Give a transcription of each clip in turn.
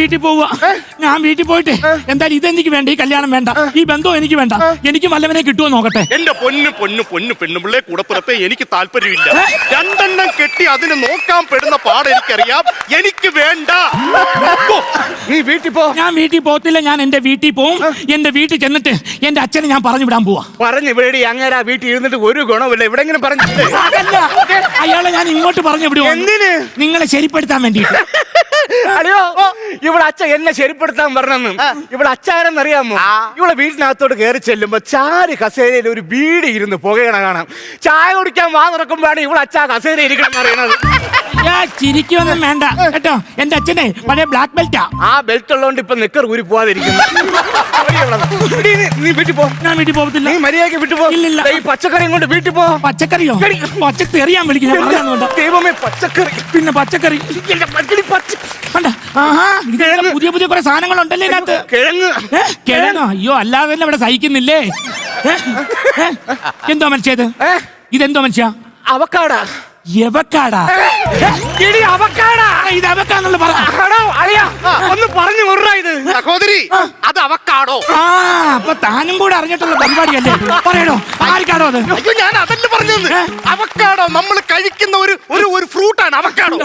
വീട്ടിൽ പോവുക. ഞാൻ വീട്ടിൽ പോയിട്ട് എന്തായാലും ഇതെനിക്ക് വേണ്ട, ഈ കല്യാണം വേണ്ട, ഈ ബന്ധവും എനിക്ക് വേണ്ട. എനിക്ക് വല്ലവനെ കിട്ടുമോ നോക്കട്ടെ. എന്റെ പൊന്നു പെണ്ണുപിള്ളെ കൂടപ്പുറത്തെ എനിക്ക് താല്പര്യമില്ല. രണ്ടെണ്ണം കെട്ടി അതിന് നോക്കാൻ പെടുന്ന പാട് എനിക്കറിയാം. എനിക്ക് വേണ്ട. നീ വീട്ടിൽ പോ. ഞാൻ വീട്ടിൽ പോകത്തില്ല. ഞാൻ എന്റെ വീട്ടിൽ പോവും. എന്റെ വീട്ടിൽ ചെന്നിട്ട് എന്റെ അച്ഛനെ ഞാൻ പറഞ്ഞു വിടാൻ പോവാ. പറഞ്ഞു ഇവിടെ അങ്ങനെ വീട്ടിൽ ഇരുന്നിട്ട് ഒരു ഗുണമില്ല. എവിടെങ്കിലും പറഞ്ഞില്ലേ? അയാളെ ഞാൻ ഇങ്ങോട്ട് പറഞ്ഞു വിടുവോ? എന്തിന്? നിങ്ങളെ ശരിപ്പെടുത്താൻ വേണ്ടിട്ട്. അയ്യോ, ഇവിടെ അച്ഛൻ എന്നെ ശരിപ്പെടുത്താൻ പറഞ്ഞെന്ന്. ഇവിടെ അച്ഛാരെന്നറിയാമോ? ഇവിടെ വീട്ടിനകത്തോട്ട് കയറി ചെല്ലുമ്പോ ചാരി കസേരയിൽ ഒരു ബീഡി ഇരുന്ന് പുകയണ കാണാം. ചായ കുടിക്കാൻ വാ തുറക്കുമ്പോഴാണ് ഇവിടെ അച്ഛാ കസേര ഇരിക്കണം എന്നറിയണത്. ചിരിക്കൊന്നും വേണ്ട കേട്ടോ. എന്റെ അച്ഛനെ പഴയ ബ്ലാക്ക് ബെൽറ്റാ. ആ ബെൽറ്റ് ഉള്ളതുകൊണ്ട് ഇപ്പൊ നിക്കർ ഊരി പോവാതിരിക്കുന്നു. നീ വീട്ടിൽ പോ. ഞാൻ വീട്ടിൽ പോകത്തില്ല. നീ മര്യാദയ്ക്ക് വീട്ടിൽ പോ. ഇല്ലില്ല. ഈ പച്ചക്കറിയും കൊണ്ട് വീട്ടിൽ പോ. പച്ചക്കറിയോ? പച്ചക്കറി ഞാൻ വിളിക്കുന്നത്. ദൈവമേ, പച്ചക്കറി. പിന്നെ പച്ചക്കറി പുതിയ പുതിയ കുറെ സാധനങ്ങളുണ്ടല്ലേ ഇതിനകത്ത്. കിഴങ്ങോ? അയ്യോ, അല്ലാതെ തന്നെ ഇവിടെ സഹിക്കുന്നില്ലേ. എന്തോ മനുഷ്യത്? ഇതെന്തോ മനുഷ്യ? അവക്കാടാ. എവക്കാടാ? ഇത് അവക്കാന്നുള്ള പറ. ഒന്ന് പറഞ്ഞു വിടറാ ഇത്. സഹോദരി, അത് അവക്കാടോ? അപ്പൊ താനും കൂടെ അറിഞ്ഞിട്ടുള്ള പരിപാടിയല്ലേ? പറയണോ ആർക്കാടോ അത്? അയ്യോ, ഞാൻ അതല്ല പറഞ്ഞത്. അവക്കാടോ നമ്മൾ കഴിക്കുന്ന ഒരു ഫ്രൂട്ടാണ് അവക്കാടോ.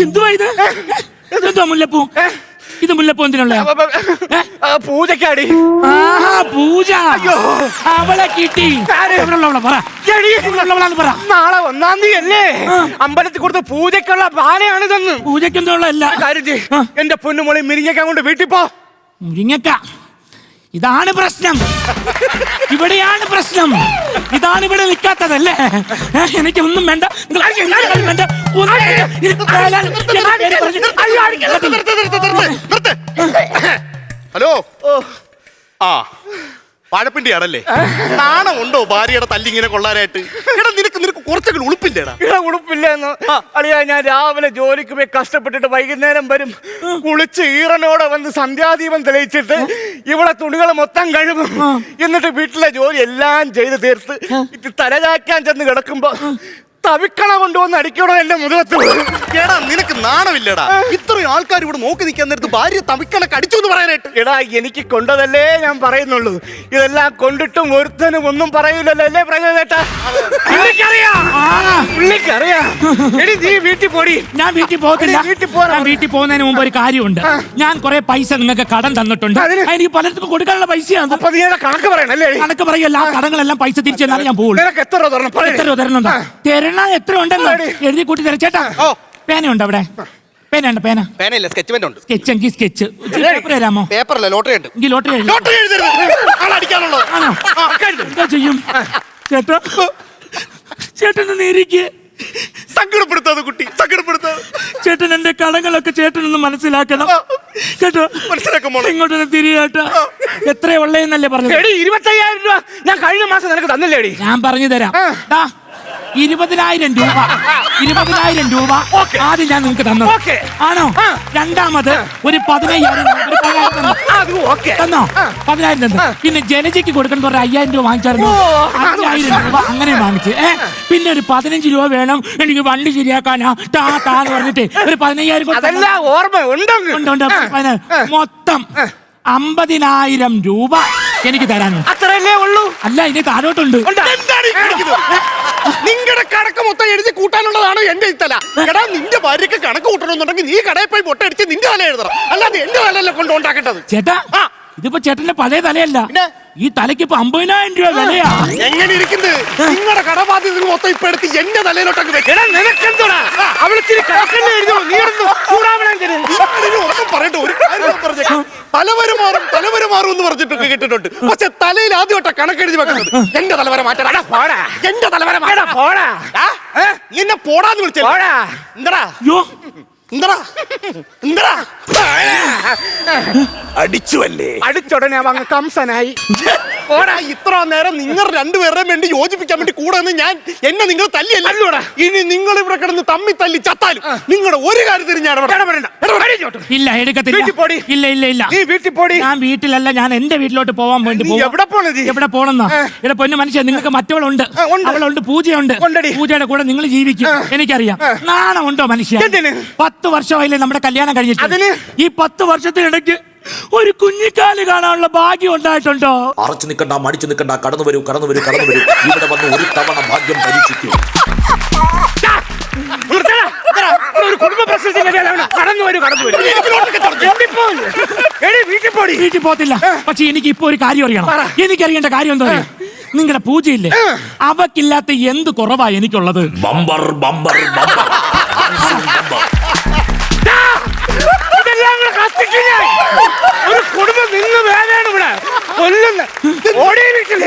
എന്തുവാ ഇത്? ഇതെന്തോ മുല്ലപ്പൂ? ഇത് മുല്ലപ്പൂ എന്തിനുള്ള? പൂജക്കാടി. പൂജ. അവളെ കിട്ടി. പറ. നാളെ 1-ാം തീയതി അല്ലേ? അമ്പലത്തിൽ കൊടുത്ത പൂജക്കുള്ള പാലയാണിതെന്ന്. പൂജക്ക് എന്തുള്ള എല്ലാ കാര്യം എന്റെ പൊന്നുമോളെ മിരിങ്ങക്കാൻ കൊണ്ട് വീട്ടിൽ പോ. മുരിങ്ങക്ക. ഇതാണ് പ്രശ്നം. ഇവിടെയാണ് പ്രശ്നം. ഇതാണ് ഇവിടെ നിൽക്കാത്തതല്ലേ? എനിക്കൊന്നും വേണ്ട. ഹലോ. വാഴപ്പിണ്ടിയാണല്ലേ? നാണമുണ്ടോ ഭാര്യയുടെ തല്ലിങ്ങനെ കൊള്ളാനായിട്ട്? എടാ, നിനക്ക് കുറച്ചൊക്കെ ഉളുപ്പില്ലേടാ? ഉളുപ്പില്ലെന്ന് അളിയാ. ഞാൻ രാവിലെ ജോലിക്ക് പോയി കഷ്ടപ്പെട്ടിട്ട് വൈകുന്നേരം വരും. കുളിച്ച് ഈറനോടെ വന്ന് സന്ധ്യാദീപം തെളിയിച്ചിട്ട് ഇവിടെ തുണികൾ മൊത്തം കഴുകും. എന്നിട്ട് വീട്ടിലെ ജോലി എല്ലാം ചെയ്ത് തീർത്ത് തലചാക്കാൻ ചെന്ന് കിടക്കുമ്പോ തവിക്കണ കൊണ്ടുവന്ന് അടിക്കണോ എന്റെ മുഖത്ത്. എടാ, നിനക്ക് നാണമില്ലടാ? ഇത്രയും ആൾക്കാർ ഇവിടെ നോക്കി നിൽക്കാൻ നേരത്ത് ഭാര്യ തവിക്കണക്ക് അടിച്ചു എന്ന് പറയാനായിട്ട്. എടാ, എനിക്ക് കൊണ്ടതല്ലേ ഞാൻ പറയുന്നുള്ളൂ. ഇതെല്ലാം കൊണ്ടിട്ടും ഒരുത്തനും ഒന്നും പറയൂലല്ലോ അല്ലേ പ്രജേട്ടാ? പുള്ളിക്കറിയാം. എടി, നീ വീട്ടിൽ പോടി. ഞാൻ വീട്ടിൽ പോകത്തില്ല. ഞാൻ വീട്ടിൽ പോകുന്നതിന് മുമ്പ് ഒരു കാര്യമുണ്ട്. ഞാൻ കുറെ പൈസ നിങ്ങൾക്ക് കടം തന്നിട്ടുണ്ട്. എനിക്ക് പലർക്കും കൊടുക്കാനുള്ള പൈസയാണ്. അപ്പൊ നീ കണക്ക് പറയണല്ലേ? കണക്ക് പറയല്ല. ആ കടങ്ങളെല്ലാം പൈസ തിരിച്ചു തന്നാലും ഞാൻ പോകും. എത്ര രൂപ തരണം? എത്ര രൂപ തരണുണ്ടോ? എത്ര ഉണ്ടെന്ന് എഴുതി കൂട്ടി തരാം. ചേട്ടാ, പേനയുണ്ട് അവിടെ? പേനയുണ്ട്? പേനയില്ല, സ്കെച്ച് പെൻ ഉണ്ട്. സ്കെച്ച് എങ്കിൽ സ്കെച്ച്. പേപ്പർ തരാമോ? പേപ്പറല്ല, ലോട്ടറി ഉണ്ട്. എങ്കിൽ ലോട്ടറി ആണോ? എന്താ ചെയ്യും ചേട്ടാ? ചേട്ടൻ നേരിക്ക്. സങ്കടപ്പെടുത്താതെ കുട്ടി, സങ്കടപ്പെടുത്താതെ. ചേട്ടൻ എന്റെ കടങ്ങളൊക്കെ ചേട്ടനൊന്ന് മനസ്സിലാക്കണം കേട്ടോ. മനസ്സിലാക്കുമോ? ഇങ്ങോട്ടൊന്ന് തിരിയാട്ടാ. എത്ര ഉള്ളതെന്നല്ലേ പറഞ്ഞത്? 25,000 രൂപ ഞാൻ കഴിഞ്ഞ മാസം നിനക്ക് തന്നില്ലേടി? ഞാൻ പറഞ്ഞു തരാം. 20,000 രൂപ. 20,000 രൂപ ആദ്യം ഞാൻ നിങ്ങൾക്ക് തന്നു. ആണോ? രണ്ടാമത് ഒരു 15,000 തന്നോ? 10,000 തന്നു. പിന്നെ ജലജയ്ക്ക് കൊടുക്കണം പറഞ്ഞ 5,000 രൂപ വാങ്ങിച്ചായിരുന്നു. 5,000 രൂപ അങ്ങനെ വാങ്ങിച്ച്. പിന്നെ ഒരു 15 രൂപ വേണം എനിക്ക് വണ്ടി ശരിയാക്കാനാ താന്ന് പറഞ്ഞിട്ട് ഒരു 15,000 ഓർമ്മ ഉണ്ട്. മൊത്തം 50,000 രൂപ എനിക്ക് തരാനുണ്ട്. അത്രയല്ലേ ഉള്ളൂ? അല്ല, ഇനി താഴോട്ടുണ്ട്. നിങ്ങളുടെ കണക്ക് മൊത്തം എഴുതി കൂട്ടാനുള്ളതാണ് എന്റെ ഇത്തല. എടാ, നിന്റെ ഭാര്യക്ക് കണക്ക് കൂട്ടണമെന്നുണ്ടെങ്കിൽ നീ കടയിൽ പോയി പൊട്ടടിച്ച് നിന്റെ തല എഴുതണം. അല്ലാതെ എന്റെ തലയല്ല കൊണ്ട് ഉണ്ടാക്കേണ്ടത്. ചേട്ടാ, ഇതിപ്പോ ചേട്ടന്റെ പഴയ തലയല്ല. ഈ തലയ്ക്ക് ഇപ്പൊ 50,000 രൂപ വിലയാ. എങ്ങനെ ഇരിക്കുന്നത്? നിങ്ങളുടെ കടബാധ്യത മൊത്തം ഇപ്പൊ എടുത്ത് എന്റെ തലയിലോട്ടൊക്കെ നിനക്കെന്തോടാ? അവളിച്ചിരി കണക്കല്ലേ എഴുതോ? നീ പറയട്ടെ, ഒരു കാര്യം പറഞ്ഞേക്കാം. തലവര മാറും എന്ന് പറഞ്ഞിട്ടൊക്കെ കേട്ടിട്ടുണ്ട്. പക്ഷെ തലയിൽ ആദ്യമായിട്ടാ കണക്കെഴുതി വെക്കുന്നത്. എന്റെ തലവര മാറ്റാ. പോടാ. എന്റെ തലവര പോടാ. എന്നെ പോടാന്ന് വിളിച്ചോ. എന്താടാ? എന്താടാ? അടിച്ചുവല്ലേ? അടിച്ചുടനെ അവങ്ങ് കംസനായി. ഓടാ, ഇത്ര നേരം നിങ്ങൾ രണ്ടുപേരുടെയും വേണ്ടി യോജിപ്പിക്കാൻ വേണ്ടി കൂടെ എന്നെ നിങ്ങൾ തല്ലിയല്ലോ. ഇനി നിങ്ങൾ ഇവിടെ കിടന്ന് തമ്മി തല്ലി ചത്താലും നിങ്ങളുടെ ഒരു കാര്യത്തിന് ഞാൻ ഇടപെടണ്ട. ഇല്ല എടുക്കത്തില്ല. വീട്ടിൽ പോടി. ഇല്ല ഇല്ല ഇല്ല. നീ വീട്ടിൽ പോടി. ഞാൻ വീട്ടിലല്ല, ഞാൻ എന്റെ വീട്ടിലോട്ട് പോവാൻ വേണ്ടി നീ പോവാ. എവിടെ പോണത്? എവിടെ പോണെന്നാ? ഇവിടെ പൊന്നു മനുഷ്യ, നിങ്ങൾക്ക് മറ്റവളുണ്ട്, ഉണ്ട്. അവളുണ്ട്, പൂജയുണ്ട്. ഉണ്ടെടി. പൂജയുടെ കൂടെ നിങ്ങൾ ജീവിക്കും, എനിക്കറിയാം. നാണമുണ്ടോ മനുഷ്യ? എന്തിന്? 10 വർഷമായില്ലേ നമ്മുടെ കല്യാണം കഴിഞ്ഞിട്ട്? അതിന്? ഈ 10 വർഷത്തിനിടയ്ക്ക് ഒരു കുഞ്ഞിക്കാല് കാണാനുള്ള ഭാഗ്യം ഉണ്ടായിട്ടുണ്ടോ? അറച്ചു നിൽക്കണ്ട, മടിച്ചു നിൽക്കണ്ട, കടന്നു വരൂ കടന്നു വരൂ കടന്നു വരൂ. ഇവിടെ വന്ന് ഒരു തവണ ഭാഗ്യം പരീക്ഷിക്കൂ. ഒരു കുടുംബ പ്രശ്നത്തിന്റെ പേരാണ് കടന്നു വരൂ കടന്നു വരൂ. വീട്ടിൽ പോടി. വീട്ടിൽ പോത്തില്ല. പക്ഷെ എനിക്ക് ഇപ്പൊ ഒരു കാര്യം അറിയണം. എനിക്കറിയേണ്ട കാര്യം എന്താ അറിയാം? നിങ്ങളുടെ പൂജയില്ലേ, അവക്കില്ലാത്ത എന്ത് കുറവാ എനിക്കുള്ളത്? Bumper bumper bumper bumper. ഇതെല്ലാം കൂടെ കത്തിക്കില്ല. ഒരു കുടുംബം നിന്ന് വേദനയാണ് ഇവിടെ കൊല്ലുന്ന.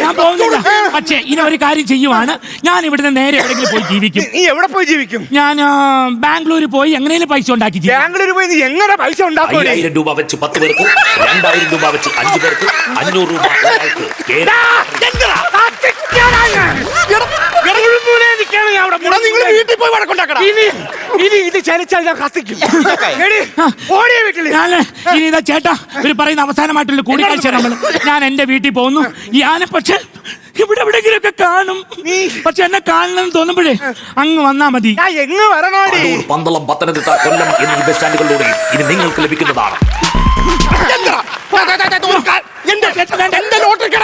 ഞാൻ പോകുന്നില്ല. പക്ഷേ ഇനി ഒരു കാര്യം ചെയ്യുവാണ്, ഞാൻ ഇവിടുന്ന് നേരെ എവിടെയെങ്കിലും പോയി ജീവിക്കും. നീ എവിടെ പോയി ജീവിക്കും? ഞാൻ ബാംഗ്ലൂർ പോയി എങ്ങനെയും പൈസ ഉണ്ടാക്കി ജീവിക്കും. ബാംഗ്ലൂർ പോയി നീ എങ്ങനെ പൈസ ഉണ്ടാക്കും? 5000 രൂപ വെച്ച് 10 പേർക്ക്, 2000 രൂപ വെച്ച് 5 പേർക്ക്, 500 രൂപ ഒരാൾക്ക്. നിങ്ങൾ വീട്ടിൽ പോയി വഴക്കുണ്ടാക്കണം. ഇനി ഇത് ചലിച്ചാൽ ഞാൻ കത്തിക്കും. ഓടിയ വീട്ടില് ഞാൻ ഇനി ഇതാ ചേട്ടാ, ഒരു പറയുന്ന അവസാനമായിട്ടുള്ള കൂടിക്കാഴ്ച നമ്മൾ. ഞാൻ എന്റെ വീട്ടിൽ പോകുന്നു. ഞാൻ പക്ഷെ ഇവിടെ എവിടെയെങ്കിലുമൊക്കെ കാണും. പക്ഷെ എന്നെ കാണണമെന്ന് തോന്നുമ്പോഴേ അങ്ങ് വന്നാ മതി. ഞാൻ എങ്ങ് വരണോടി? അടൂർ, പന്തളം, പത്തനംതിട്ട, കൊല്ലം എന്നീ ബസ് സ്റ്റാൻഡുകളിലൂടെ ഇനി നിങ്ങൾക്ക് ലഭിക്കുന്നതാണ്. എന്റെ ലോട്ടറി കട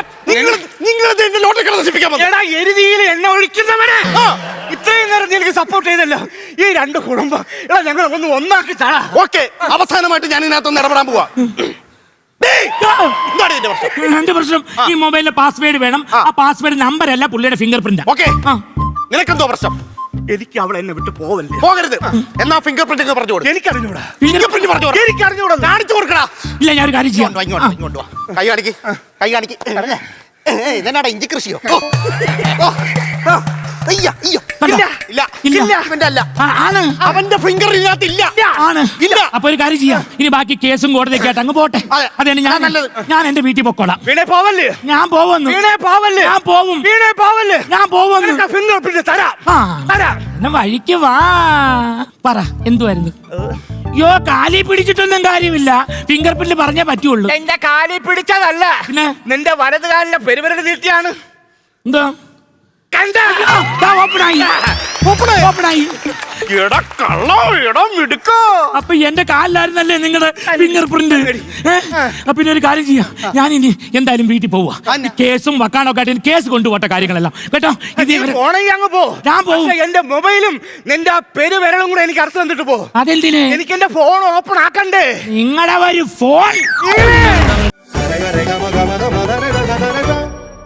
നിങ്ങൾ എന്റെ ലോട്ടറി കട നശിപ്പിക്കാൻ വന്നു. എടാ എരുതിയിൽ എണ്ണ ഒഴിക്കുന്നവനെ, ഇത്രയും നേരം എനിക്ക് സപ്പോർട്ട് ചെയ്തല്ലോ. ഈ 2 കുടുംബം എടാ ഞങ്ങൾ ഒന്നാക്കി തരാ. ഓക്കെ, അവസാനമായിട്ട് ഞാൻ ഇതിനകത്തൊന്ന് ഇടപെടാൻ പോവാ. എന്റെ പ്രശ്നം ഈ മൊബൈലിലെ പാസ്വേഡ് വേണം. ആ പാസ്വേഡ് നമ്പർ അല്ല, പുള്ളിയുടെ ഫിംഗർ പ്രിന്റ്. ഓക്കെ, നിനക്കെന്തോ പ്രശ്നം? എനിക്ക് അവളെ എന്നെ വിട്ട് പോവല്ലേ. പോകരുത്. എന്നാ ഫിംഗർ പ്രിന്റ് പറഞ്ഞു കൊടുക്കും. എനിക്കറിഞ്ഞൂടാ. ഫിംഗർ പ്രിന്റ് പറഞ്ഞു കൊടുക്കും. എനിക്കറിഞ്ഞൂടാ. കാണിച്ചു കൊടുക്കടാ. ഇല്ല, ഞാൻ ഒരു കാര്യം ചെയ്യാം. ഇങ്ങോട്ട് വാ. കൈ കാണിക്ക്, കൈ കാണിക്ക്. ഇതെന്നാടാ ഇഞ്ചി കൃഷിയോ? അയ്യോ ഇല്ല. ഇല്ല ഇല്ല. ഇല്ല, ഇവന്റെ അല്ല. ആണ്. അവന്റെ ഫിംഗർ ഇതിനകത്ത് ഇല്ല. ആണ്. ഇല്ല. അപ്പൊ ഒരു കാര്യം ചെയ്യാം, ഇനി ബാക്കി കേസും കോടതിയൊക്കെ ആയിട്ട് അങ്ങ് പോട്ടെ. അതെ. അതാണ് ഞാൻ നല്ലത്. ഞാൻ എന്റെ വീട്ടിൽ പൊക്കോളാം. വീണേ പോവല്ലേ? ഞാൻ പോവുന്നു. വീണേ പോവല്ലേ? ഞാൻ പോവും. വീണേ പോവല്ലേ? ഞാൻ പോവുന്നു. ഫിംഗർ പ്രിന്റ് തരാം. തരാം. എന്നെ വഴിക്ക് വാ. പറ, എന്തുവായിരുന്നു? യോ, കാലി പിടിച്ചിട്ടൊന്നും കാര്യമില്ല. ഫിംഗർ പ്രിന്റ് പറഞ്ഞേ പറ്റുള്ളൂ. എന്റെ കാലിൽ പിടിച്ചതല്ല, പിന്നെ നിന്റെ വലത് കാലിലെ പെരുവിരൽ നീട്ടിയാണ്. എന്താ? ഓപ്പണായി. അപ്പൊ എന്റെ കാലിലായിരുന്നല്ലേ നിങ്ങളുടെ ഫിംഗർ പ്രിന്റ്? അപ്പൊ ഇനി ഒരു കാര്യം ചെയ്യാം, ഞാൻ ഇനി എന്തായാലും വീട്ടിൽ പോവാ. കേസും വക്കാണൊക്കെ ആയിട്ട് കേസ് കൊണ്ടുപോട്ടെ കാര്യങ്ങളെല്ലാം കേട്ടോ. പോണെങ്കിൽ അങ്ങ് പോ. ഞാൻ പോവും. എന്റെ മൊബൈലും നിന്റെ പെരുവിരലും കൂടെ എനിക്ക് അർത്ഥം തന്നിട്ട് പോ. അതെന്തിന്? എനിക്ക് എന്റെ ഫോൺ ഓപ്പൺ ആക്കണ്ടേ? നിങ്ങളുടെ ഒരു ഫോൺ